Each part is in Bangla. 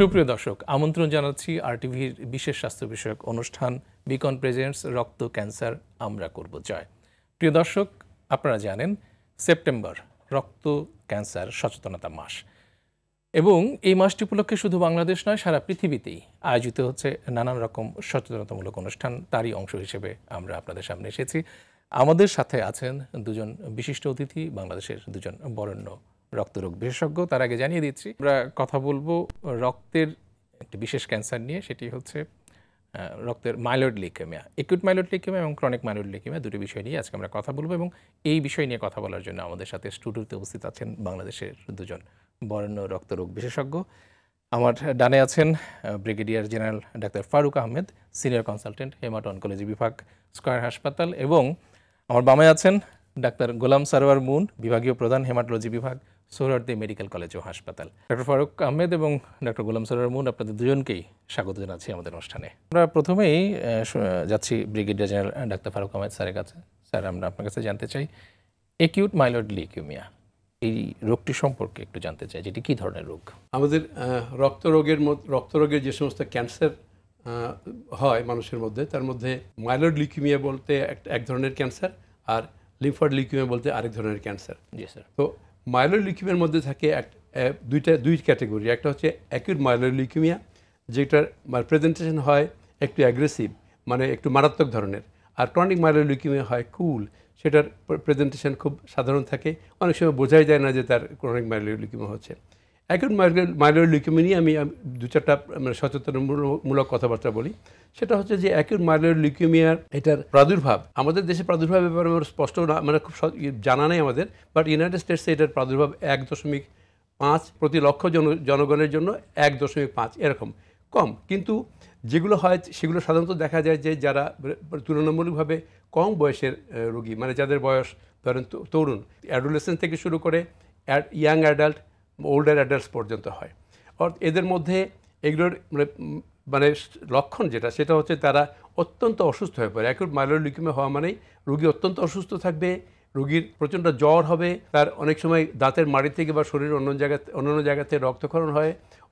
সুপ্রিয় দর্শক, আমন্ত্রণ জানাচ্ছি আরটিভির বিশেষ স্বাস্থ্য বিষয়ক অনুষ্ঠান বিকন প্রেজেন্টস রক্ত ক্যান্সার আমরা করব জয়। প্রিয় দর্শক, আপনারা জানেন সেপ্টেম্বর রক্ত ক্যান্সার সচেতনতা মাস, এবং এই মাসটি উপলক্ষে শুধু বাংলাদেশ নয় সারা পৃথিবীতেই আয়োজিত হচ্ছে নানান রকম সচেতনতামূলক অনুষ্ঠান। তারই অংশ হিসেবে আমরা আপনাদের সামনে এসেছি। আমাদের সাথে আছেন দুজন বিশিষ্ট অতিথি, বাংলাদেশের দুজন বরেণ্য রক্তরোগ বিশেষজ্ঞ। তার আগে জানিয়ে দিচ্ছি আমরা কথা বলবো রক্তের একটি বিশেষ ক্যান্সার নিয়ে, সেটি হচ্ছে রক্তের myeloid leukaemia, acute myeloid leukaemia এবং ক্রনিক মাইলয়েড লিউকেমিয়া, দুটি বিষয় নিয়ে আজকে আমরা কথা বলবো। এবং এই বিষয় নিয়ে কথা বলার জন্য আমাদের সাথে স্টুডিওতে উপস্থিত আছেন বাংলাদেশের দুজন বরেণ্য রক্তরোগ বিশেষজ্ঞ। আমার ডানে আছেন brigadier general doctor Faruk Ahmed, senior consultant haemato oncology বিভাগ, স্কয়ার হাসপাতাল, এবং আমার বামে আছেন ডাক্তার গোলাম সারোয়ার মুন, বিভাগীয় প্রধান হেমাটোলজি বিভাগ, সোহরাওয়ার্দী মেডিকেল কলেজ ও হাসপাতাল। ডক্টর ফারুক আহমেদ এবং ডক্টর গোলাম সারোয়ার মুন, আপনাদের দুজনকেই স্বাগত জানাচ্ছি আমাদের অনুষ্ঠানে। আমরা প্রথমেই যাচ্ছি brigadier general doctor Faruk Ahmed স্যারের কাছে। স্যার, আমরা আপনার কাছে জানতে চাই একিউট মাইলয়েড লিউকেমিয়া, এই রোগটি সম্পর্কে একটু জানতে চাই, যেটি কী ধরনের রোগ? আমাদের রক্তরোগের যে সমস্ত ক্যান্সার হয় মানুষের মধ্যে, তার মধ্যে মাইলয়েড লিউকেমিয়া বলতে এক ধরনের ক্যান্সার, আর লিম্ফয়েড লিউকেমিয়া বলতে আরেক ধরনের ক্যান্সার। জি স্যার। তো মাইলয়েড লিউকেমিয়ার মধ্যে থাকে দুই ক্যাটাগরি। একটা হচ্ছে অ্যাকিউট মাইলয়েড লিউকেমিয়া, যেটার প্রেজেন্টেশন হয় একটু অ্যাগ্রেসিভ, মানে একটু মারাত্মক ধরনের। আর ক্রনিক মাইলয়েড লিউকেমিয়া হয় কুল, সেটার প্রেজেন্টেশন খুব সাধারণ থাকে, অনেক সময় বোঝাই যায় না যে তার ক্রনিক মাইলয়েড লিউকেমিয়া হচ্ছে। অ্যাকিউট মাইলয়েড লিউকেমিয়া নিয়ে আমি দু চারটা সচেতনমূলক কথাবার্তা বলি। সেটা হচ্ছে যে অ্যাকিউট মাইলয়েড লিউকেমিয়ার এটার প্রাদুর্ভাব আমাদের দেশে ব্যাপারে আমার স্পষ্ট না, মানে খুব জানা নেই আমাদের, বাট ইউনাইটেড স্টেটসে এটার প্রাদুর্ভাব 1.5 প্রতি লক্ষ জনগণের জন্য 1.5 এরকম কম। কিন্তু যেগুলো হয় সেগুলো সাধারণত দেখা যায় যে যারা তুলনামূলকভাবে কম বয়সের রোগী, মানে যাদের বয়স ধরেন তরুণ, অ্যাডোলেসেন্স থেকে শুরু করে ইয়াং অ্যাডাল্ট, ওল্ডার অ্যাডাল্টস পর্যন্ত হয়। এদের মধ্যে এগুলোর মানে লক্ষণ সেটা হচ্ছে তারা অত্যন্ত অসুস্থ হয়ে পড়ে। অ্যাকিউট মাইলয়েড লিউকেমিয়া হওয়া মানেই রোগী অত্যন্ত অসুস্থ থাকবে, রোগীর প্রচণ্ড জ্বর হবে, তার অনেক সময় দাঁতের মাড়ি থেকে বা শরীরের অন্যান্য জায়গাতে রক্তক্ষরণ হয়,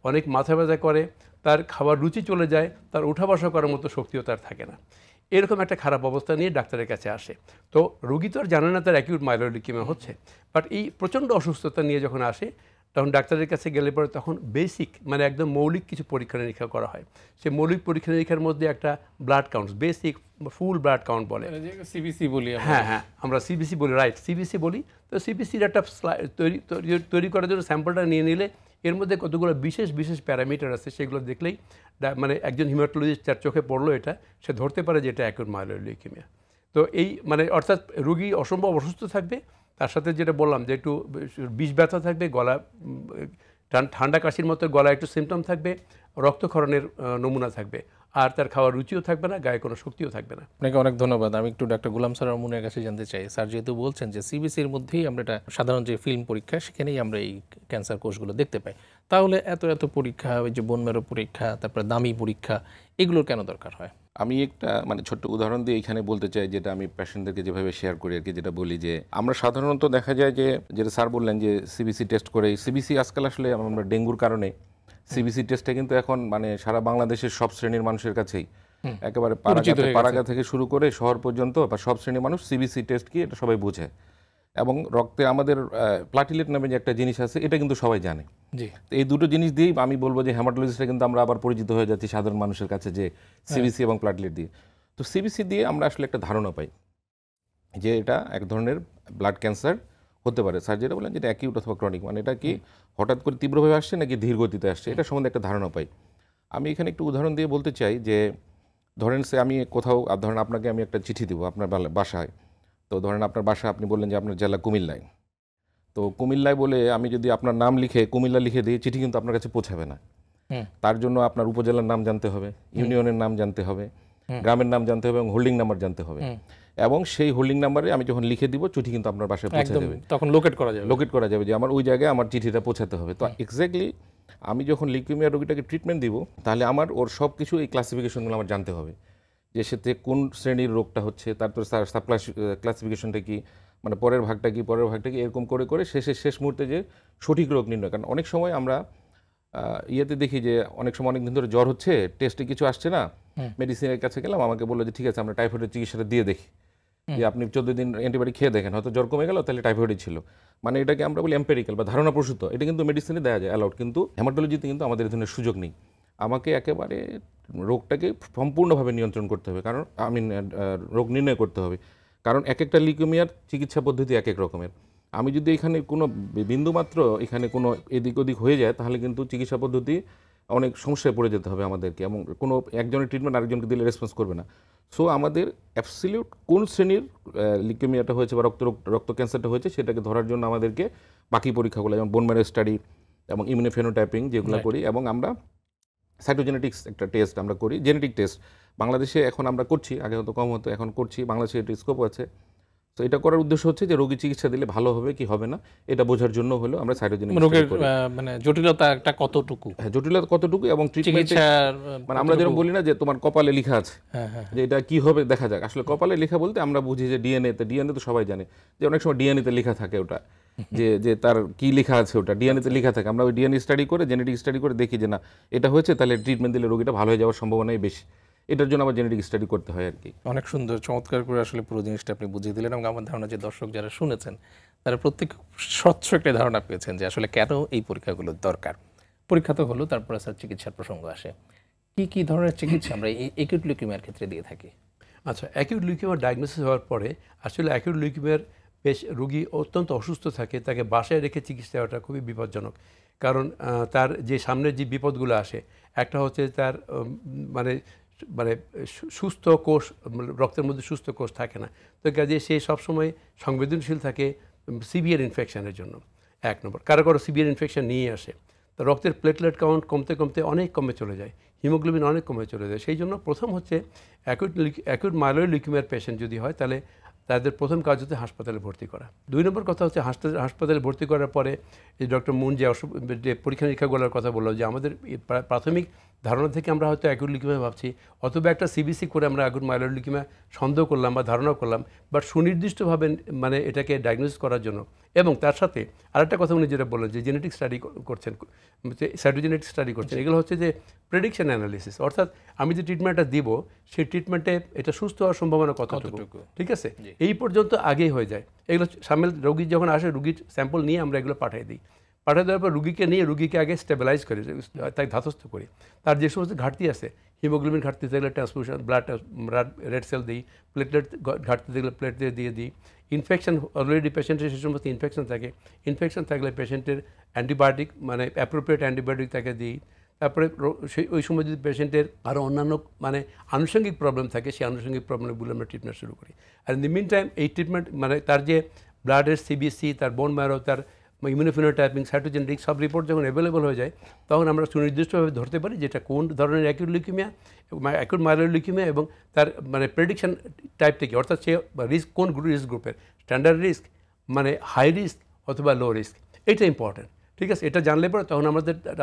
অনেক মাথা ব্যথা করে, তার খাবার রুচি চলে যায়, তার উঠা বসা করার মতো শক্তিও তার থাকে না। এরকম একটা খারাপ অবস্থা নিয়ে ডাক্তারের কাছে আসে। তো রোগী তো আর জানে না তার অ্যাকিউট মাইলয়েড লিউকেমিয়া হচ্ছে, বাট এই প্রচণ্ড অসুস্থতা নিয়ে যখন আসে তখন ডাক্তারের কাছে গেলে পরে তখন বেসিক, মানে একদম মৌলিক কিছু পরীক্ষা নিরীক্ষা করা হয়। সেই মৌলিক পরীক্ষা নিরীক্ষার মধ্যে একটা ব্লাড কাউন্ট, বেসিক ফুল ব্লাড কাউন্ট বলে, সিবিসি বলি। হ্যাঁ, আমরা সিবিসি বলি, রাইট, সিবিসি বলি। তো সিবিসির একটা তৈরি করার জন্য স্যাম্পলটা নিয়ে নিলে এর মধ্যে কতগুলো বিশেষ প্যারামিটার আছে, সেগুলো দেখলেই মানে একজন হিমাটোলজিস্ট যার চোখে পড়লো এটা, সে ধরতে পারে যে এটা অ্যাকিউট মাইলয়েড লিউকেমিয়া। তো এই মানে অর্থাৎ রোগী অসম্ভব অসুস্থ থাকবে, তার সাথে যেটা বললাম যে একটু বিষ ব্যথা থাকবে, গলা ঠান্ডা কাশির মতো গলায় একটু সিমটম থাকবে, রক্তক্ষরণের নমুনা থাকবে, আর তার খাওয়ার রুচিও থাকবে না, গায়ে কোনো শক্তিও থাকবে না। আপনাকে অনেক ধন্যবাদ। আমি একটু ডাক্তার গোলাম সারোয়ার মুনের কাছে জানতে চাই, স্যার যেহেতু বলছেন যে সিবিসির মধ্যেই আমরা এটা সাধারণ যে ফিল্ম পরীক্ষা, সেখানেই আমরা এই ক্যান্সার কোষগুলো দেখতে পাই, তাহলে এত পরীক্ষা, ওই যে বোন ম্যারো পরীক্ষা, তারপরে দামি পরীক্ষা, এগুলোর কেন দরকার হয়? আমি একটা ছোট্ট উদাহরণ দিয়ে এখানে বলতে চাই, যেটা আমি পেশেন্টদেরকে যেভাবে শেয়ার করি আর কি, যেটা বলি যে আমরা সাধারণত দেখা যায় যে যেটা স্যার বললেন যে সিবিসি টেস্ট করে, সিবিসি আজকাল আসলে আমরা ডেঙ্গুর কারণে সিবিসি টেস্টটা কিন্তু এখন সারা বাংলাদেশের সব শ্রেণীর মানুষের কাছেই, একেবারে পাড়াগা থেকে শুরু করে শহর পর্যন্ত বা সব শ্রেণীর মানুষ সিবিসি টেস্ট কি এটা সবাই বোঝে। এবং রক্তে আমাদের প্লাটিলেট নামে যে একটা জিনিস আছে, এটা কিন্তু সবাই জানে। এই দুটো জিনিস দিয়েই আমি বলবো যে হেমাটোলজিস্টরা কিন্তু আমরা আবার পরিচিত হয়ে যাচ্ছি সাধারণ মানুষের কাছে, যে সিবিসি এবং প্লাটিলেট দিয়ে। তো সিবিসি দিয়ে আমরা আসলে একটা ধারণা পাই যে এটা এক ধরনের ব্লাড ক্যান্সার হতে পারে। স্যার যেটা বলেন যেটা অ্যাকিউট অথবা ক্রনিক, মানে এটা কি হঠাৎ করে তীব্রভাবে আসছে নাকি ধীর গতিতে আসছে, এটা সম্বন্ধে একটা ধারণা পাই। আমি এখানে একটু উদাহরণ দিয়ে বলতে চাই যে ধরেন আমি কোথাও, ধরেন আপনাকে আমি একটা চিঠি দেবো আপনার বাসায়। তো ধরেন আপনার বাসা, আপনি বললেন যে আপনার জেলা কুমিল্লায়, তো কুমিল্লায় বলে আমি যদি আপনার নাম লিখে কুমিল্লা লিখে দিই, চিঠি কিন্তু আপনার কাছে পৌঁছাবে না। তার জন্য আপনার উপজেলার নাম জানতে হবে, ইউনিয়নের নাম জানতে হবে, গ্রামের নাম জানতে হবে এবং হোল্ডিং নাম্বার জানতে হবে। এবং সেই হোল্ডিং নাম্বারে আমি যখন লিখে দিব, চিঠি কিন্তু আপনার বাসায় পৌঁছে যাবে, তখন লোকেট করা যাবে যে আমার ওই জায়গায় আমার চিঠিটা পৌঁছাতে হবে। তো এক্স্যাক্টলি আমি যখন লিউকেমিয়া রোগীটাকে ট্রিটমেন্ট দিব, তাহলে আমার ওর সব কিছু এই ক্লাসিফিকেশনগুলো আমার জানতে হবে, যে সেতে কোন শ্রেণীর রোগটা হচ্ছে, তারপর সাব ক্লাসিফিকেশনটা কি, মানে পরের ভাগটা কি, এরকম করে শেষ মুহূর্তে যে সঠিক রোগ নির্ণয়। কারণ অনেক সময় আমরা ইয়েতে দেখি যে অনেক সময় অনেক দিন ধরে জ্বর হচ্ছে, টেস্টে কিছু আসছে না, মেডিসিনের কাছে গেলাম, আমাকে বললো যে ঠিক আছে আমরা টাইফয়েডের চিকিৎসাটা দিয়ে দেখি, যে আপনি 14 দিন অ্যান্টিবায়োটিক খেয়ে দেখেন, হয়তো জ্বর কমে গেল, তাহলে টাইফয়েডই ছিল। মানে এটাকে আমরা বলি এম্পেরিক্যাল বা ধারণা প্রসূত, এটা কিন্তু মেডিসিনে দেওয়া যায় অ্যালাউড, কিন্তু হেমাটোলজিতে কিন্তু আমাদের এই ধরনের সুযোগ নেই। আমাকে একেবারে রোগটাকে সম্পূর্ণভাবে নিয়ন্ত্রণ করতে হবে, কারণ রোগ নির্ণয় করতে হবে, কারণ এক একটা লিউকেমিয়ার চিকিৎসা পদ্ধতি এক এক রকমের। আমি যদি এখানে কোনো বিন্দুমাত্র এখানে কোনো এদিক ওদিক হয়ে যায়, তাহলে কিন্তু চিকিৎসা পদ্ধতি অনেক সমস্যায় পড়ে যেতে হবে আমাদেরকে, এবং কোনো একজনের ট্রিটমেন্ট আরেকজনকে দিলে রেসপন্স করবে না। সো আমাদের অ্যাবসলিউট কোন শ্রেণীর লিউকেমিয়াটা হয়েছে বা রক্ত ক্যান্সারটা হয়েছে সেটাকে ধরার জন্য আমাদেরকে বাকি পরীক্ষাগুলো, যেমন বোন ম্যারো স্টাডি এবং ইমিউনোফেনোটাইপিং যেগুলো করি, এবং আমরা সাইটোজেনেটিক্স একটা টেস্ট আমরা করি, জেনেটিক টেস্ট বাংলাদেশে এখন আমরা করছি, আগে হয়তো কম হতো, এখন করছি, বাংলাদেশে এটা স্কোপ আছে। তো এটা করার উদ্দেশ্য হচ্ছে যে রোগী চিকিৎসা দিলে ভালো হবে কি হবে না এটা বোঝার জন্য হলো আমরা সাইটোজেনেটিক্স রোগের মানে জটিলতা একটা কতটুকু, হ্যাঁ জটিলতা কতটুকু এবং ট্রিটমেন্ট, চিকিৎসার মানে আমরা যেরকম বলি না যে তোমার কপালে লেখা আছে যে এটা কি হবে দেখা যাক, আসলে কপালে লেখা বলতে আমরা বুঝি যে ডিএনএ তো সবাই জানে যে অনেক সময় ডিএনএ তে লেখা থাকে ওটা, যে তার কি লেখা আছে ওটা ডিএনএ তে লেখা থাকে, আমরা ওই ডিএনএ স্টাডি করে জেনেটিক স্টাডি করে দেখি যে না এটা হয়েছে, তাহলে ট্রিটমেন্ট দিলে রোগীটা ভালো হয়ে যাওয়ার সম্ভাবনাই বেশি, এটার জন্য আবার জেনেটিক স্টাডি করতে হয় আর কি। অনেক সুন্দর চমৎকার করে আসলে পুরো জিনিসটা আপনি বুঝিয়ে দিলেন, এবং আমার ধারণা যে দর্শক যারা শুনেছেন তারা প্রত্যেক স্বচ্ছ একটা ধারণা পেয়েছেন যে আসলে কেন এই পরীক্ষাগুলোর দরকার। পরীক্ষা তো হলো, তারপরে স্যার চিকিৎসার প্রসঙ্গ আসে। কি কি ধরনের চিকিৎসা আমরা এই অ্যাকিউট লিউকেমিয়ার ক্ষেত্রে দিয়ে থাকি? আচ্ছা, অ্যাকিউট লিউকেমিয়ার ডায়াগনোসিস হওয়ার পরে আসলে অ্যাকিউট লিউকেমিয়ার রোগী অত্যন্ত অসুস্থ থাকে, তাকে বাসায় রেখে চিকিৎসা দেওয়াটা খুবই বিপজ্জনক। কারণ তার যে সামনের যে বিপদগুলো আসে, একটা হচ্ছে তার মানে মানে সুস্থ কোষ, রক্তের মধ্যে সুস্থ কোষ থাকে না, তো কাজে সে সবসময় সংবেদনশীল থাকে সিভিয়ার ইনফেকশনের জন্য। এক নম্বর, কারো কারো সিভিয়ার ইনফেকশন নিয়ে আসে, তো রক্তের প্লেটলেট কাউন্ট কমতে কমতে অনেক কমে চলে যায়, হিমোগ্লোবিন অনেক কমে চলে যায়। সেই জন্য প্রথম হচ্ছে অ্যাকিউট মাইলয়েড লিউকেমিয়ার পেশেন্ট যদি হয় তাহলে তাদের প্রথম কাজ হচ্ছে হাসপাতালে ভর্তি করা। 2 নম্বর কথা হচ্ছে হাসপাতালে ভর্তি করার পরে এই ডক্টর মুন যে পরীক্ষা নিরীক্ষাগুলোর কথা বললো, যে আমাদের প্রাথমিক ধারণা থেকে আমরা হয়তো অ্যাকিউট লিউকেমিয়া ভাবছি, অথবা একটা সিবিসি করে আমরা অ্যাকিউট মাইলয়েড লিউকেমিয়া সন্দেহ করলাম বা ধারণা করলাম, বাট সুনির্দিষ্টভাবে মানে এটাকে ডায়াগনোসিস করার জন্য। এবং তার সাথে আরেকটা কথা উনি যেটা বললেন যে জেনেটিক স্টাডি করছেন, সাইটোজেনেটিক স্টাডি করছেন, এগুলো হচ্ছে যে প্রেডিকশন অ্যানালিসিস, অর্থাৎ আমি যে ট্রিটমেন্টটা দিব সেই ট্রিটমেন্টে এটা সুস্থ হওয়ার সম্ভাবনা কতটুকু, ঠিক আছে, এই পর্যন্ত আগেই হয়ে যায়। এগুলো সামিল রোগী যখন আসে, রুগীর স্যাম্পল নিয়ে আমরা এগুলো পাঠিয়ে দিই, পাঠিয়ে দেওয়ার পর রুগীকে আগে স্টেবিলাইজ করি, তাকে ধাতস্থ করি। তার যে সমস্ত ঘাটতি আছে, হিমোগ্লোবিন ঘাটতি থাকলে ট্রান্সফিউশন ব্লাড রেড সেল দিই, প্লেটলেট ঘাটতি থাকলে প্লেটলেট দিয়ে দিই। ইনফেকশন অলরেডি পেশেন্টের সে সমস্ত ইনফেকশন থাকে, ইনফেকশন থাকলে পেশেন্টের অ্যান্টিবায়োটিক মানে অ্যাপ্রোপ্রিয়েট অ্যান্টিবায়োটিক তাকে দিই। তারপরে ওই সময় যদি পেশেন্টের আরও অন্যান্য মানে আনুষঙ্গিক প্রবলেম থাকে, সেই আনুষঙ্গিক প্রবলেমগুলো আমরা ট্রিটমেন্ট শুরু করি। আর ইন দি মিন টাইম এই ট্রিটমেন্ট মানে তার যে ব্লাডের সিবিসি, তার বোন ম্যারো, তার ইমিউনোফেনোটাইপিং, সাইটোজেনেটিক সব রিপোর্ট যখন অ্যাভেলেবল হয়ে যায়, তখন আমরা সুনির্দিষ্টভাবে ধরতে পারি যেটা কোন ধরনের acute leukaemia, acute myeloid leukaemia, এবং তার মানে প্রেডিকশন টাইপটা কি, অর্থাৎ সে রিস্ক কোন রিস্ক গ্রুপের, স্ট্যান্ডার্ড রিস্ক মানে হাই রিস্ক অথবা লো রিস্ক, এটা ইম্পর্টেন্ট। ঠিক আছে, এটা জানলে পরে তখন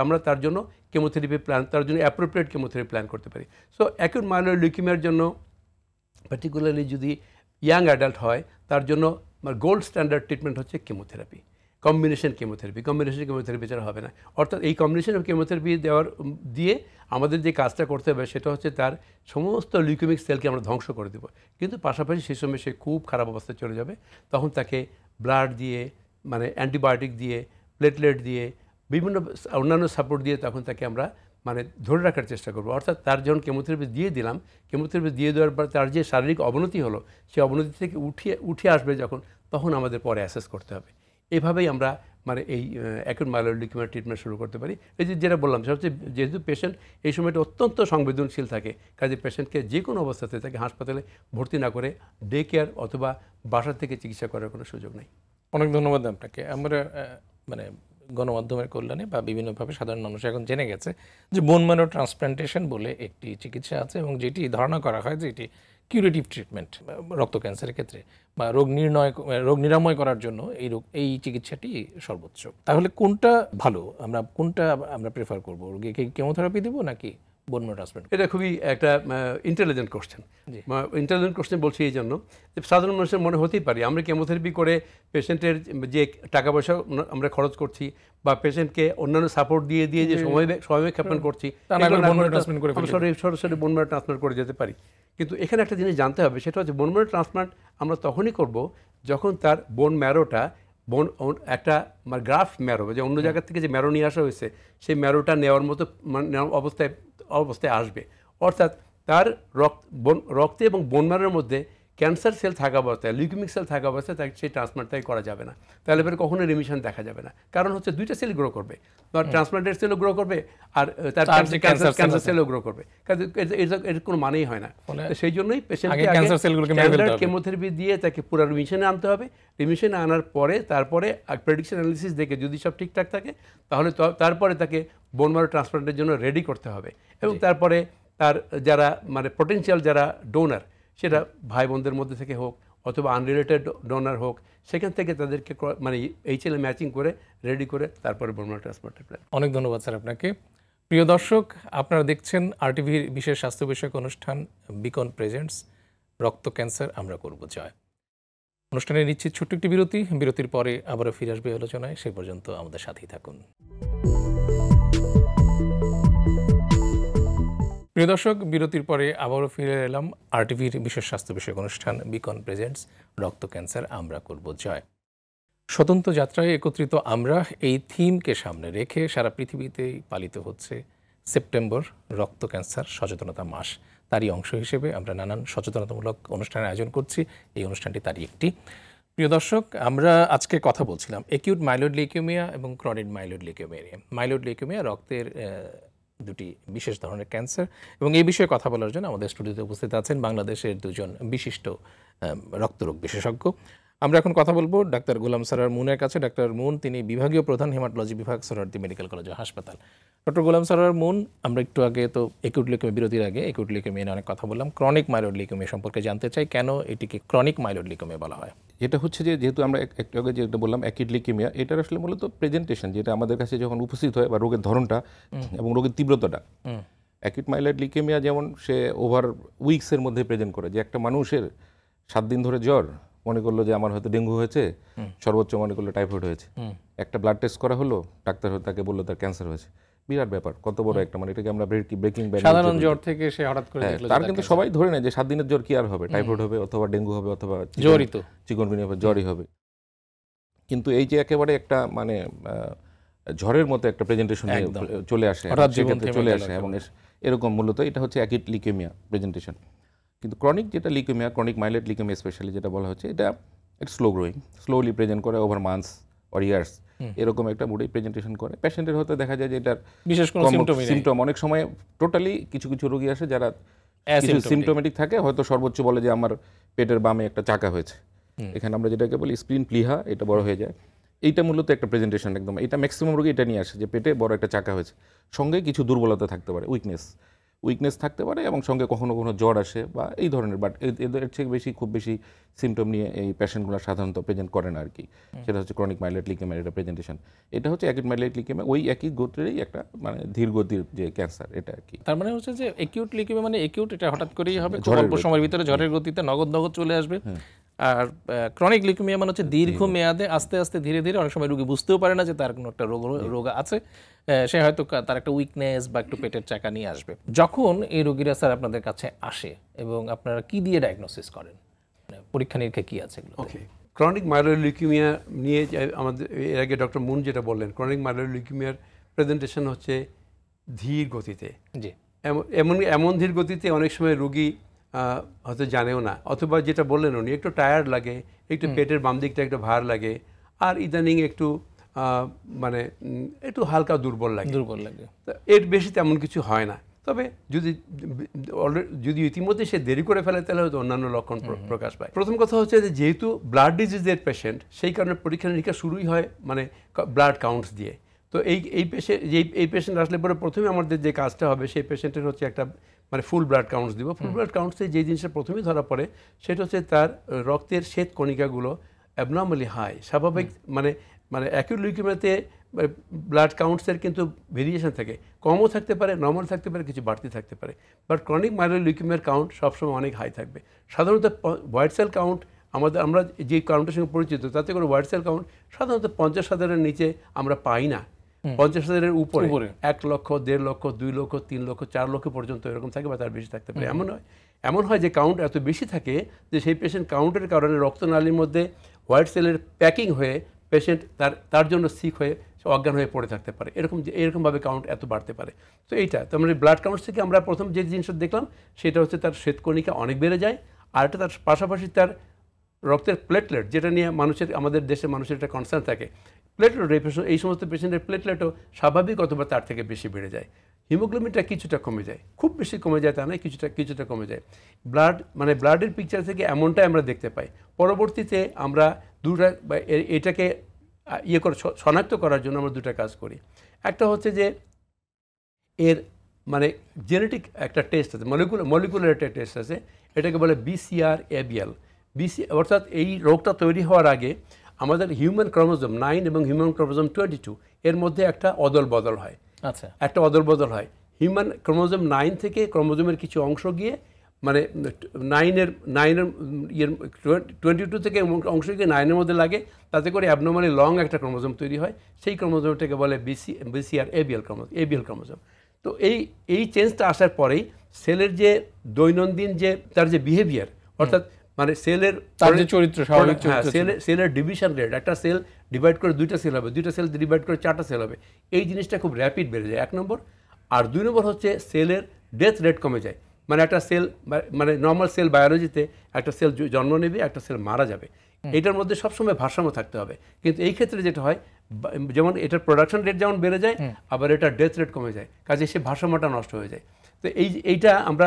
আমরা তার জন্য কেমোথেরাপি প্ল্যান, তার জন্য অ্যাপ্রোপ্রিয়েট কেমোথেরাপি প্ল্যান করতে পারি। সো অ্যাকিউট মাইলয়েড লিউকেমিয়ার জন্য পার্টিকুলারলি যদি ইয়াং অ্যাডাল্ট হয়, তার জন্য গোল্ড স্ট্যান্ডার্ড ট্রিটমেন্ট হচ্ছে কেমোথেরাপি, কম্বিনেশন কেমোথেরাপি ছাড়া হবে না। অর্থাৎ এই কম্বিনেশন কেমোথেরাপি দিয়ে আমাদের যে কাজটা করতে হবে সেটা হচ্ছে তার সমস্ত লিউকেমিক সেলকে আমরা ধ্বংস করে দেবো, কিন্তু পাশাপাশি সেই সময় সে খুব খারাপ অবস্থায় চলে যাবে। তখন তাকে ব্লাড দিয়ে মানে অ্যান্টিবায়োটিক দিয়ে, প্লেটলেট দিয়ে, বিভিন্ন অন্যান্য সাপোর্ট দিয়ে তখন তাকে আমরা মানে ধরে রাখার চেষ্টা করবো। অর্থাৎ তার যখন কেমোথেরাপি দিয়ে দিলাম, কেমোথেরাপি দিয়ে দেওয়ার পর তার যে শারীরিক অবনতি হলো, সেই অবনতি থেকে উঠে আসবে যখন, তখন আমাদের পরে অ্যাসেস করতে হবে। এভাবেই আমরা মানে এই অ্যাকিউট মাইলয়েড লিউকেমিয়া ট্রিটমেন্ট শুরু করতে পারি। এই যেটা বললাম সেটা হচ্ছে যেহেতু পেশেন্ট এই সময়টা অত্যন্ত সংবেদনশীল থাকে, কাজে পেশেন্টকে যে কোনো অবস্থাতে তাকে হাসপাতালে ভর্তি না করে ডে কেয়ার অথবা বাসা থেকে চিকিৎসা করার কোনো সুযোগ নেই। অনেক ধন্যবাদ আপনাকে। আমরা মানে গণমাধ্যমের কল্যাণে বা বিভিন্নভাবে সাধারণ মানুষ এখন জেনে গেছে যে বোন ম্যারো ট্রান্সপ্লান্টেশন বলে একটি চিকিৎসা আছে, এবং যেটি ধারণা করা হয় যে এটি কিউরেটিভ ট্রিটমেন্ট রক্ত ক্যান্সারের ক্ষেত্রে বা রোগ নিরাময় করার জন্য এই চিকিৎসাটি সর্বোচ্চ। তাহলে কোনটা ভালো, কোনটা আমরা প্রেফার করব? রোগীকে কেমোথেরাপি দেবো নাকি বোন ম্যারো ট্রান্সপ্লান্ট? এটা খুবই একটা ইন্টেলিজেন্ট কোশ্চেন। ইন্টেলিজেন্ট কোশ্চেন বলছি এই জন্য যে সাধারণ মানুষের মনে হতেই পারে আমরা কেমোথেরাপি করে পেশেন্টের যে টাকা পয়সা আমরা খরচ করছি বা পেশেন্টকে অন্যান্য সাপোর্ট দিয়ে যে সময় ক্ষেপণ করছি, সরাসরি বোন ম্যারো ট্রান্সপ্লান্ট করে যেতে পারি। কিন্তু এখানে একটা জিনিস জানতে হবে, সেটা হচ্ছে বোন ম্যারো ট্রান্সপ্লান্ট আমরা তখনই করব যখন তার বোন ম্যারোটা একটা গ্রাফ ম্যারো, যে অন্য জায়গা থেকে যে ম্যারো নিয়ে আসা হয়েছে সেই ম্যারোটা নেওয়ার মতো অবস্থায় আসবে। অর্থাৎ তার রক্তে এবং বোন ম্যারোর মধ্যে ক্যান্সার সেল থাকা অবস্থায়, লিউকেমিক সেল থাকা অবস্থায় তাকে সেই ট্রান্সপ্লান্টটাই করা যাবে না। তাহলে এবার কখনো রিমিশন দেখা যাবে না। কারণ হচ্ছে দুইটা সেল গ্রো করবে, ট্রান্সপ্লান্টের সেলও গ্রো করবে আর তার ক্যান্সার সেলও গ্রো করবে। এর কোনো মানেই হয় না। সেই জন্যই পেশেন্টকে কেমোথেরাপি দিয়ে তাকে পুরো রিমিশনে আনতে হবে। রিমিশনে আনার পরে তারপরে প্রেডিকশন অ্যানালিসিস দেখে যদি সব ঠিকঠাক থাকে তাহলে তারপরে তাকে বোন ম্যারো ট্রান্সপ্লান্টের জন্য রেডি করতে হবে। এবং তারপরে তার যারা পটেনশিয়াল যারা ডোনার, সেটা ভাই বোনদের মধ্যে থেকে হোক অথবা আনরিলেটেড ডোনার হোক, সেখান থেকে তাদেরকে HLA ম্যাচিং করে রেডি করে তারপরে বোন ম্যারো ট্রান্সপ্লান্টের প্ল্যান। অনেক ধন্যবাদ স্যার আপনাকে। প্রিয় দর্শক, আপনারা দেখছেন RTVর বিশেষ স্বাস্থ্য বিষয়ক অনুষ্ঠান বিকন প্রেজেন্টস রক্ত ক্যান্সার আমরা করব জয়। অনুষ্ঠানে নিচ্ছি ছোট্ট একটি বিরতির পরে আবারও ফিরে আসবে আলোচনায়। সে পর্যন্ত আমাদের সাথেই থাকুন। প্রিয় দর্শক, বিরতির পরে আবারও ফিরে এলাম RTVর বিশেষ স্বাস্থ্য বিষয়ক অনুষ্ঠান বিকন প্রেজেন্টস রক্ত ক্যান্সার আমরা করব জয়। স্বতন্ত্র যাত্রায় একত্রিত আমরা, এই থিমকে সামনে রেখে সারা পৃথিবীতেই পালিত হচ্ছে সেপ্টেম্বর রক্ত ক্যান্সার সচেতনতা মাস। তারই অংশ হিসেবে আমরা নানান সচেতনতামূলক অনুষ্ঠানের আয়োজন করছি। এই অনুষ্ঠানটি তারই একটি। প্রিয় দর্শক, আমরা আজকে কথা বলছিলাম অ্যাকিউট মাইলয়েড লিউকেমিয়া এবং ক্রনিক মাইলয়েড লিউকেমিয়া নিয়ে। মাইলয়েড লিউকেমিয়া রক্তের দুটি বিশেষ ধরনের ক্যান্সার, এবং এই বিষয়ে কথা বলার জন্য আমাদের স্টুডিওতে উপস্থিত আছেন বাংলাদেশের দুজন বিশিষ্ট রক্তরোগ বিশেষজ্ঞ। আমরা এখন কথা বলবো ডাক্তার গোলাম সরোয়ার মুনের কাছে। ডাক্তার মুন, তিনি বিভাগীয় প্রধান হেমাটোলজি বিভাগ, সোহরাওয়ার্দী মেডিকেল কলেজ ও হাসপাতাল। ডক্টর গোলাম সরোয়ার মুন, আমরা একটু আগে তো অ্যাকিউট লিউকেমিয়া, বিরতির আগে অ্যাকিউট লিউকেমিয়া নিয়ে অনেক কথা বললাম। ক্রনিক মাইলয়েড লিউকেমিয়া সম্পর্কে জানতে চাই, কেন এটিকে ক্রনিক মাইলয়েড লিউকেমিয়া বলা হয়? এটা হচ্ছে যে যেহেতু আমরা একটু আগে যেটা বললাম অ্যাকিউট লিউকেমিয়া, এটার আসলে মূলত প্রেজেন্টেশন, যেটা আমাদের কাছে যখন উপস্থিত হয় বা রোগের ধরনটা এবং রোগের তীব্রতাটা। অ্যাকিউট মাইলয়েড লিউকেমিয়া যেমন সে ওভার উইকসের মধ্যে প্রেজেন্ট করে, যে একটা মানুষের 7 দিন ধরে জ্বর, মনে করলো যে আমার হয়তো ডেঙ্গু হয়েছে, সর্বোচ্চ মনে করলো টাইফয়েড হয়েছে, একটা ব্লাড টেস্ট করা হলো, ডাক্তার তাকে বললো তার ক্যান্সার হয়েছে। বিরাট ব্যাপার, কত বড় একটা, মানে এটাকে আমরা ব্রেকিং ব্যারিয়ার, সাধারণ জ্বর থেকে সে হঠাৎ করে দেখলো তার কিন্তু সবাই ধরে নেয় যে 7 দিনের জ্বর কি আর হবে, টাইফয়েড হবে অথবা ডেঙ্গু হবে অথবা জ্বরই তো, চিকনগুনিয়া হবে, জ্বরই হবে। কিন্তু এই যে একেবারে একটা মানে ঝড়ের মতো একটা প্রেজেন্টেশন চলে আসে, চলে আসে, এবং এরকম মূলত এটা হচ্ছে অ্যাকিউট লিউকেমিয়া প্রেজেন্টেশন। কিন্তু ক্রনিক যেটা leukaemia, chronic myeloid leukaemia specially যেটা বলা হচ্ছে, এটা স্লো গ্রোয়িং, স্লোলি প্রেজেন্ট করে ওভার মান্থস অর ইয়ার্স, এরকম একটা মুডে প্রেজেন্টেশন করে। পেশেন্টের হয়তো দেখা যায় যে এটার বিশেষ কোনো সিমটম, অনেক সময় টোটালি কিছু রোগী আসে যারা সিমটোমেটিক থাকে, হয়তো সর্বোচ্চ বলে যে আমার পেটের বামে একটা চাকা হয়েছে, এখানে আমরা যেটাকে বলি স্প্লিন প্লিহা, এটা বড় হয়ে যায়। এইটা মূলত একটা প্রেজেন্টেশন একদম, এটা ম্যাক্সিমাম রোগী এটা নিয়ে আসে যে পেটে বড় একটা চাকা হয়েছে, সঙ্গে কিছু দুর্বলতা থাকতে পারে, উইকনেস থাকতে পারে, এবং সঙ্গে কখনো জ্বর আসে বা এই ধরনের। বাট এদের থেকে খুব বেশি সিমটম নিয়ে এই পেশেন্টগুলো সাধারণত প্রেজেন্ট করে না আর কি। সেটা হচ্ছে ক্রনিক মাইলয়েড লিউকেমিয়ার এটা প্রেজেন্টেশন। এটা হচ্ছে অ্যাকিউট মাইলয়েড লিউকেমিয়া, ওই একই গতিরই একটা মানে ধীর গতির যে ক্যান্সার এটা আর কি। তার মানে হচ্ছে যে অ্যাকিউট লিউকেমিয়া মানে অ্যাকিউট, এটা হঠাৎ করেই হবে, অল্প সময়ের ভিতরে ঝড়ের গতিতে নগদ চলে আসবে। আর ক্রনিক লিউকেমিয়া মানে হচ্ছে দীর্ঘ মেয়াদে আস্তে আস্তে ধীরে ধীরে, অনেক সময় রোগী বুঝতেও পারে না যে তার কোনো একটা রোগ আছে, সে হয়তো তার একটা উইকনেস বা একটু পেটের চাকা নিয়ে আসবে। যখন এই রোগীরা স্যার আপনাদের কাছে আসে এবং আপনারা কি দিয়ে ডায়াগনোসিস করেন, পরীক্ষা নিরীক্ষা কি আছে এগুলো? ওকে, ক্রনিক মাইলয়েড লিউকেমিয়া নিয়ে আমাদের এর আগে ডক্টর মুন যেটা বললেন, ক্রনিক মাইলয়েড লিউকেমিয়ার প্রেজেন্টেশন হচ্ছে ধীর গতিতে। জি, এমন ধীর গতিতে অনেক সময় রোগী হয়তো জানেও না, অথবা যেটা বললেন উনি একটু টায়ার্ড লাগে, একটু পেটের বাম দিকটা একটু ভার লাগে, আর ইদানিং একটু মানে একটু হালকা দুর্বল লাগে। এর বেশি তেমন কিছু হয় না। তবে যদি ইতিমধ্যে সে দেরি করে ফেলে তাহলে হয়তো অন্যান্য লক্ষণ প্রকাশ পায়। প্রথম কথা হচ্ছে যে যেহেতু ব্লাড ডিজিজের পেশেন্ট, সেই কারণে পরীক্ষা নিরীক্ষা শুরুই হয় মানে ব্লাড কাউন্টস দিয়ে। তো এই পেশেন্ট আসলে পরে প্রথমে আমাদের যে কাজটা হবে, সেই পেশেন্টের হচ্ছে একটা মানে ফুল ব্লাড কাউন্টস দিব। ফুল ব্লাড কাউন্টসে যে জিনিসটা প্রথমেই ধরা পড়ে সেটা হচ্ছে তার রক্তের শ্বেত কণিকাগুলো অ্যাবনর্মালি হাই, স্বাভাবিক মানে অ্যাকিউট লিউকেমিয়াতে ব্লাড কাউন্টসের কিন্তু ভেরিয়েশন থাকে, কমও থাকতে পারে, নর্মাল থাকতে পারে, কিছু বাড়তি থাকতে পারে। বাট ক্রনিক মাইলোইড লিউকেমিয়ার কাউন্ট সবসময় অনেক হাই থাকবে। সাধারণত হোয়াইট সেল কাউন্ট আমরা যে কাউন্টের সঙ্গে পরিচিত তাতে করে হোয়াইট সেল কাউন্ট সাধারণত 50,000-এর নিচে আমরা পাই না, 50,000-এর উপরে 1 লক্ষ, 1.5 লক্ষ, 2 লক্ষ, 3 লক্ষ, 4 লক্ষ পর্যন্ত এরকম থাকে বা তার বেশি থাকতে পারে। এমন হয় যে কাউন্ট এত বেশি থাকে যে সেই পেশেন্ট কাউন্টের কারণে রক্তনালীর মধ্যে হোয়াইট সেলের প্যাকিং হয়ে পেশেন্ট তার জন্য সিক হয়ে অজ্ঞান হয়ে পড়ে থাকতে পারে। এরকমভাবে কাউন্ট এত বাড়তে পারে। তো এইটা তো আমরা ব্লাড কাউন্ট থেকে আমরা প্রথম যে জিনিসটা দেখলাম সেটা হচ্ছে তার শ্বেতকণিকা অনেক বেড়ে যায়, আর এটা তার পাশাপাশি তার রক্তের প্লেটলেট, যেটা নিয়ে আমাদের দেশের মানুষের একটা কনসার্ন থাকে, প্লেটলেট এই সমস্ত পেশেন্টের প্লেটলেটও স্বাভাবিক অথবা তার থেকে বেশি বেড়ে যায়। হিমোগ্লোবিনটা কিছুটা কমে যায়, খুব বেশি কমে যায় তা নয়, কিছুটা কমে যায়। ব্লাডের পিকচার থেকে এমনটাই আমরা দেখতে পাই। পরবর্তীতে আমরা এটাকে শনাক্ত করার জন্য আমরা দুটা কাজ করি। একটা হচ্ছে যে এর জেনেটিক একটা টেস্ট আছে, মলিকুলার একটা টেস্ট আছে, এটাকে বলে BCR-ABL। অর্থাৎ এই রোগটা তৈরি হওয়ার আগে আমাদের হিউম্যান ক্রোমোজোম 9 এবং হিউম্যান ক্রোমোজোম 22 এর মধ্যে একটা অদল বদল হয়। আচ্ছা, একটা অদল বদল হয়। হিউম্যান ক্রোমোজোম 9 থেকে ক্রোমোজোমের কিছু অংশ গিয়ে 22 থেকে অংশ গিয়ে 9-এর মধ্যে লাগে, তাতে করে অ্যাবনর্মালি লং একটা ক্রোমোজোম তৈরি হয়। সেই ক্রোমোজোমটাকে বলে BCR-ABL ক্রোমোজোম। তো এই চেঞ্জটা আসার পরেই সেলের যে দৈনন্দিন তার যে বিহেভিয়ার, অর্থাৎ সেলের চরিত্র, সেলের ডিভিশন রেট, একটা সেল ডিভাইড করে 2টা সেল হবে, 2টা সেল ডিভাইড করে 4টা সেল হবে, এই জিনিসটা খুব র্যাপিড বেড়ে যায়, 1 নম্বর। আর 2 নম্বর হচ্ছে সেলের ডেথ রেট কমে যায়। একটা সেল নর্মাল সেল বায়োলজিতে একটা সেল জন্ম নেবে, একটা সেল মারা যাবে, এটার মধ্যে সবসময় ভারসাম্য থাকতে হবে। কিন্তু এই ক্ষেত্রে যেটা হয়, যেমন এটার প্রোডাকশন রেট যেমন বেড়ে যায়, আবার এটার ডেথ রেট কমে যায়, কাজে সে ভারসাম্যটা নষ্ট হয়ে যায়। তো এইটা আমরা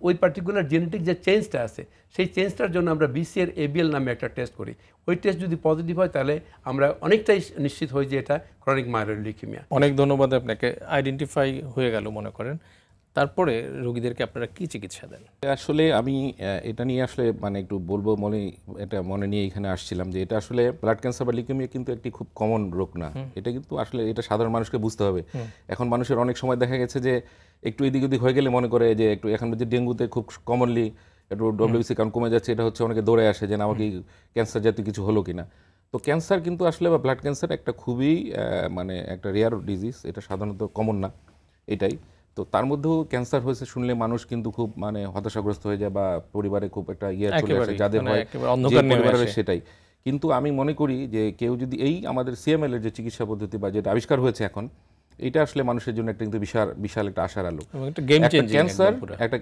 ওই পার্টিকুলার জেনেটিক যে চেঞ্জটা আছে সেই চেঞ্জটার জন্য আমরা BCR-ABL নামে একটা টেস্ট করি। ওই টেস্ট যদি পজিটিভ হয় তাহলে আমরা অনেকটাই নিশ্চিত হই যে এটা ক্রনিক মাইলোইড লিউকেমিয়া। অনেক ধন্যবাদ আপনাকে। আইডেন্টিফাই হয়ে গেল মনে করেন, তারপরে রোগীদেরকে আপনারা কি চিকিৎসা দেন? আসলে আমি এটা নিয়ে আসলে একটু বলবো মনে নিয়ে এখানে আসছিলাম যে এটা আসলে ব্লাড ক্যান্সার বা লিউকেমিয়া কিন্তু একটি খুব কমন রোগ না। এটা কিন্তু আসলে এটা সাধারণ মানুষকে বুঝতে হবে। এখন মানুষের অনেক সময় দেখা গেছে যে একটু এদিক ওদিক হয়ে গেলে মনে করে যে একটু এখন যে ডেঙ্গুতে খুব কমনলি একটু WBC কাউন্ট কমে যাচ্ছে, এটা হচ্ছে অনেকে দৌড়ে আসে যে আমাকে ক্যান্সার জাতীয় কিছু হলো কিনা। তো ক্যান্সার কিন্তু আসলে বা ব্লাড ক্যান্সার একটা খুবই একটা রেয়ার ডিজিজ, এটা সাধারণত কমন না এটাই। তো তার মধ্যেও ক্যান্সার হয়েছে শুনলে মানুষ কিন্তু খুব হতাশাগ্রস্ত হয়ে যায়, বা পরিবারে খুব একটা চলে আসে যাদের হয় পরিবারের, সেটাই। কিন্তু আমি মনে করি যে কেউ যদি আমাদের CML এর যে চিকিৎসা পদ্ধতি বা যেটা আবিষ্কার হয়েছে এখন, এটা আসলে মানুষের জন্য একটা কিন্তু বিশাল একটা আশার আলো।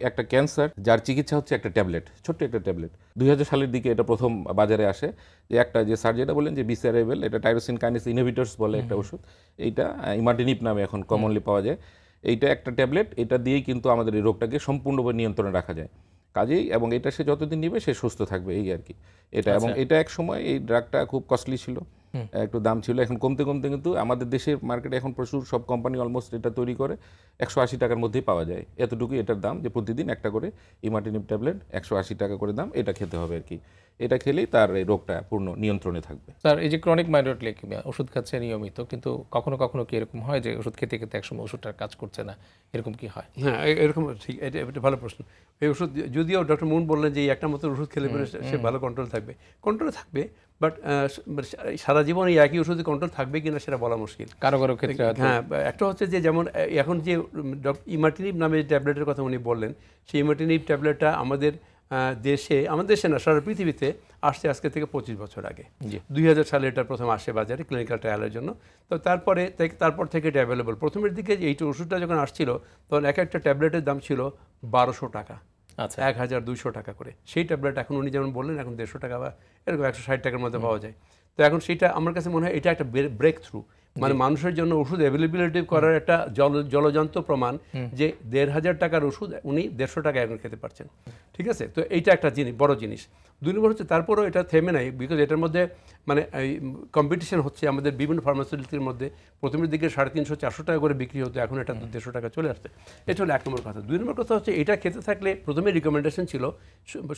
একটা ক্যান্সার যার চিকিৎসা হচ্ছে একটা ট্যাবলেট, ছোট্ট একটা ট্যাবলেট। 2000 সালের দিকে এটা প্রথম বাজারে আসে, যে একটা যে স্যার যেটা বলেন যে BCR-ABL, এটা টাইরোসিন কাইনেস ইনহিবিটরস বলে একটা ওষুধ, এইটা ইমাটিনিব নামে এখন কমনলি পাওয়া যায়। এইটা একটা ট্যাবলেট, এটা দিয়েই কিন্তু আমাদের এই রোগটাকে সম্পূর্ণভাবে নিয়ন্ত্রণে রাখা যায়। কাজেই এবং এটা সে যতদিন নিবে সে সুস্থ থাকবে, এই আর কি এটা। এবং এটা এক সময় এই ড্রাগটা খুব কস্টলি ছিল, একটু দাম ছিল, এখন কমতে কিন্তু আমাদের দেশের মার্কেটে এখন প্রচুর সব কোম্পানি অলমোস্ট এটা তৈরি করে 180 টাকার মধ্যেই পাওয়া যায়। এতটুকুই এটার দাম, যে প্রতিদিন একটা করে ইমাটিনিব ট্যাবলেট 180 টাকা করে দাম, এটা খেতে হবে আর কি। এটা খেলেই তার এই রোগটা পূর্ণ নিয়ন্ত্রণে থাকবে। স্যার, এই যে ক্রনিক মাইলোইড লিউকেমিয়া ওষুধ খাচ্ছে নিয়মিত, কিন্তু কখনো কখনো কি এরকম হয় যে ওষুধ খেতে একসময় ওষুধটার কাজ করছে না, এরকম কি হয়? হ্যাঁ, এরকম ঠিক, এটা ভালো প্রশ্ন। এই ওষুধ যদিও ডক্টর মুন বললেন যে একটা মতো ওষুধ খেলে পরে সে ভালো কন্ট্রোলে থাকবে, বাট সারা জীবন এই একই ওষুধে কন্ট্রোল থাকবে কিনা সেটা বলা মুশকিল কারো ক্ষেত্রে। হ্যাঁ, একটা হচ্ছে যে যেমন এখন যে ইমাটিনিব নামে যে ট্যাবলেটের কথা উনি বললেন, সেই ইমাটিনিব ট্যাবলেটটা আমাদের দেশে না, সারা পৃথিবীতে আসছে আজকে থেকে 25 বছর আগে। 2000 সালে এটা প্রথম আসে বাজারে ক্লিনিক্যাল ট্রায়ালের জন্য। তো তারপর থেকে এটা অ্যাভেলেবল। প্রথমের দিকে এই ওষুধটা যখন আসছিল তখন একটা ট্যাবলেটের দাম ছিল 1200 টাকা, 1200 টাকা করে। সেই ট্যাবলেট এখন উনি যেমন বললেন এখন 150 টাকা বা এরকম 160 টাকার মধ্যে পাওয়া যায়। তো এখন সেটা আমার কাছে মনে হয় এটা একটা ব্রেক থ্রু, মানুষের জন্য ওষুধ অ্যাভেলেবিলিটি করার একটা জলযন্ত্র প্রমাণ যে 1500 টাকার ওষুধ উনি 150 টাকা এখন খেতে পারছেন। ঠিক আছে, তো এইটা একটা বড় জিনিস। 2 নম্বর হচ্ছে তারপরেও এটা থেমে নাই, বিকজ এটার মধ্যে কম্পিটিশন হচ্ছে আমাদের বিভিন্ন ফার্মাসিউটিক্যালের মধ্যে। প্রথমের দিকে 350-400 টাকা করে বিক্রি হতো, এখন এটা 150 টাকা চলে আসছে। এটা হলো 1 নম্বর কথা। 2 নম্বর কথা হচ্ছে এটা খেতে থাকলে প্রথমে রিকমেন্ডেশন ছিল,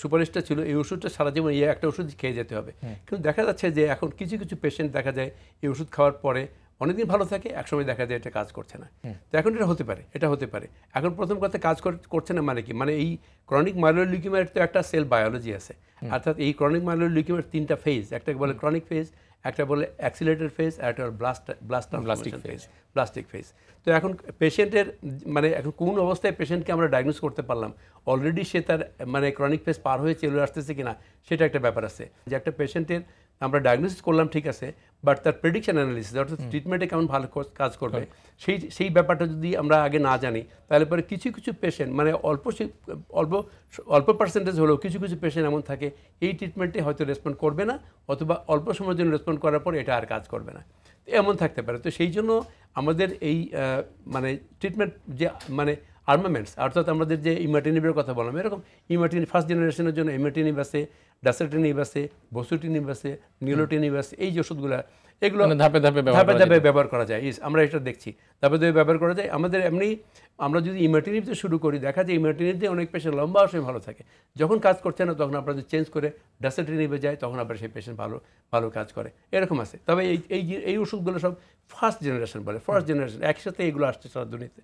সুপারিশটা ছিল এই ওষুধটা সারা জীবন একটা ওষুধ খেয়ে যেতে হবে। কিন্তু দেখা যাচ্ছে যে এখন কিছু পেশেন্ট দেখা যায় এই ওষুধ খাওয়ার পরে অনেকদিন ভালো থাকে, একসময় দেখা যায় এটা কাজ করছে না। তো এখন এটা হতে পারে। এখন প্রথম কথা কাজ করছে না মানে কি, মানে এই ক্রনিক মাইলোয়েড লিউকেমিয়ার তো একটা সেল বায়োলজি আছে, অর্থাৎ এই ক্রনিক মাইলোয়েড লিউকেমিয়ার 3টা ফেজ, একটা বলে ক্রনিক ফেজ, একটা বলে অ্যাক্সিলেটেড ফেজ, আর একটা ব্লাস্টিক ফেজ। তো এখন পেশেন্টের মানে এখন কোন অবস্থায় পেশেন্টকে আমরা ডায়াগনোস করতে পারলাম, অলরেডি সে তার মানে ক্রনিক ফেজ পার হয়ে চলে আসতেছে কিনা সেটা একটা ব্যাপার আছে। যে একটা পেশেন্টের আমরা ডায়াগনোসিস করলাম ঠিক আছে, বাট তার প্রেডিকশন অ্যানালিসিস অর্থাৎ ট্রিটমেন্টে কেমন ভালো কাজ করবে সেই ব্যাপারটা যদি আমরা আগে না জানি, তাহলে পরে কিছু পেশেন্ট মানে অল্প পার্সেন্টেজ হলেও কিছু পেশেন্ট এমন থাকে এই ট্রিটমেন্টে হয়তো রেসপন্ড করবে না, অথবা অল্প সময়ের জন্য রেসপন্ড করার পর এটা আর কাজ করবে না, এমন থাকতে পারে। তো সেই জন্য আমাদের এই মানে ট্রিটমেন্ট যে মানে আর্মামেন্টস, অর্থাৎ আমাদের যে ইমাটিনিবের কথা বললাম, এরকম ইমাটিনিব ফার্স্ট জেনারেশনের জন্য ইমাটিনিব আছে, ডাসারটিনিব আছে, বসুটিনিব আছে, নিউলোটিনিব আছে, এই যে ওষুধগুলো এগুলো ধাপে ধাপে ব্যবহার করা যায়। আমরা এটা দেখছি ধাপে ধাপে ব্যবহার করা যায়। আমাদের এমনি আমরা যদি ইমাটিনিব দিয়ে শুরু করি, দেখা যায় ইমাটিনিব দিয়ে অনেক পেশেন্ট লম্বা সময় ভালো থাকে, যখন কাজ করছে না তখন আমরা যদি চেঞ্জ করে ডাসারটিনিবে যায়, তখন আবার সেই পেশেন্ট ভালো কাজ করে, এরকম আছে। তবে এই ওষুধগুলো সব ফার্স্ট জেনারেশন একসাথে এগুলো আসছে সারা দুনিয়াতে।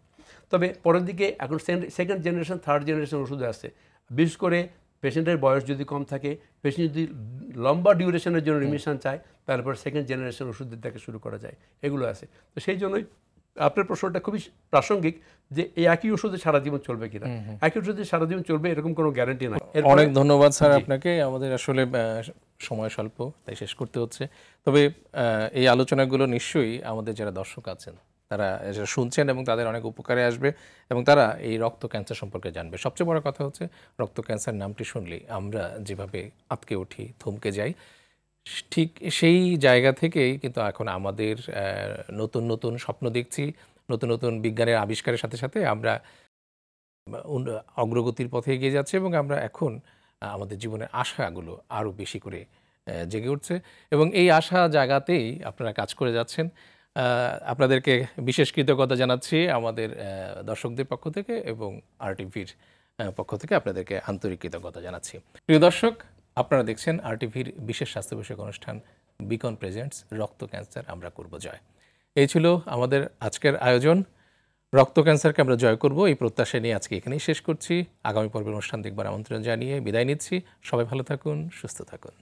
তবে পরের দিকে এখন সেকেন্ড জেনারেশন, থার্ড জেনারেশন ওষুধ আসছে, বিশেষ করে পেশেন্টের বয়স যদি কম থাকে, পেশেন্ট যদি লম্বা ডিউরেশনের জন্য রিমিশন চায়, তারপর সেকেন্ড জেনারেশন ওষুধের থেকে শুরু করা যায়, এগুলো আছে। তো সেই জন্যই আপনার প্রশ্নটা খুবই প্রাসঙ্গিক যে এই একই ওষুধে সারা জীবন চলবে কিনা। একই ওষুধে সারা জীবন চলবে এরকম কোনো গ্যারান্টি নাই। অনেক ধন্যবাদ স্যার আপনাকে। আমাদের আসলে সময় স্বল্প, তাই শেষ করতে হচ্ছে। তবে এই আলোচনাগুলো নিশ্চয়ই আমাদের যারা দর্শক আছেন তারা শুনছেন এবং তাদের অনেক উপকারে আসবে, এবং তারা এই রক্ত ক্যান্সার সম্পর্কে জানবে। সবচেয়ে বড় কথা হচ্ছে রক্ত ক্যান্সার নামটি শুনলেই আমরা যেভাবে আঁতকে উঠি, থমকে যাই, ঠিক সেই জায়গা থেকেই কিন্তু এখন আমাদের নতুন নতুন স্বপ্ন দেখছি, নতুন নতুন বিজ্ঞানের আবিষ্কারের সাথে সাথে আমরা অগ্রগতির পথে এগিয়ে যাচ্ছি, এবং আমরা এখন আমাদের জীবনের আশাগুলো আরও বেশি করে জেগে উঠছে, এবং এই আশা জায়গাতেই আপনারা কাজ করে যাচ্ছেন। আপনাদেরকে বিশেষ কৃতজ্ঞতা জানাচ্ছি আমাদের দর্শকদের পক্ষ থেকে, এবং আরটিভির পক্ষ থেকে আপনাদেরকে আন্তরিক কৃতজ্ঞতা জানাচ্ছি। প্রিয় দর্শক, আপনারা দেখছেন আরটিভির বিশেষ স্বাস্থ্য বিষয়ক অনুষ্ঠান বিকন প্রেজেন্টস রক্ত ক্যান্সার আমরা করব জয়। এই ছিল আমাদের আজকের আয়োজন। রক্ত ক্যান্সারকে আমরা জয় করব, এই প্রত্যাশা নিয়ে আজকে এখানেই শেষ করছি। আগামী পর্বের অনুষ্ঠান দেখবার আমন্ত্রণ জানিয়ে বিদায় নিচ্ছি। সবাই ভালো থাকুন, সুস্থ থাকুন।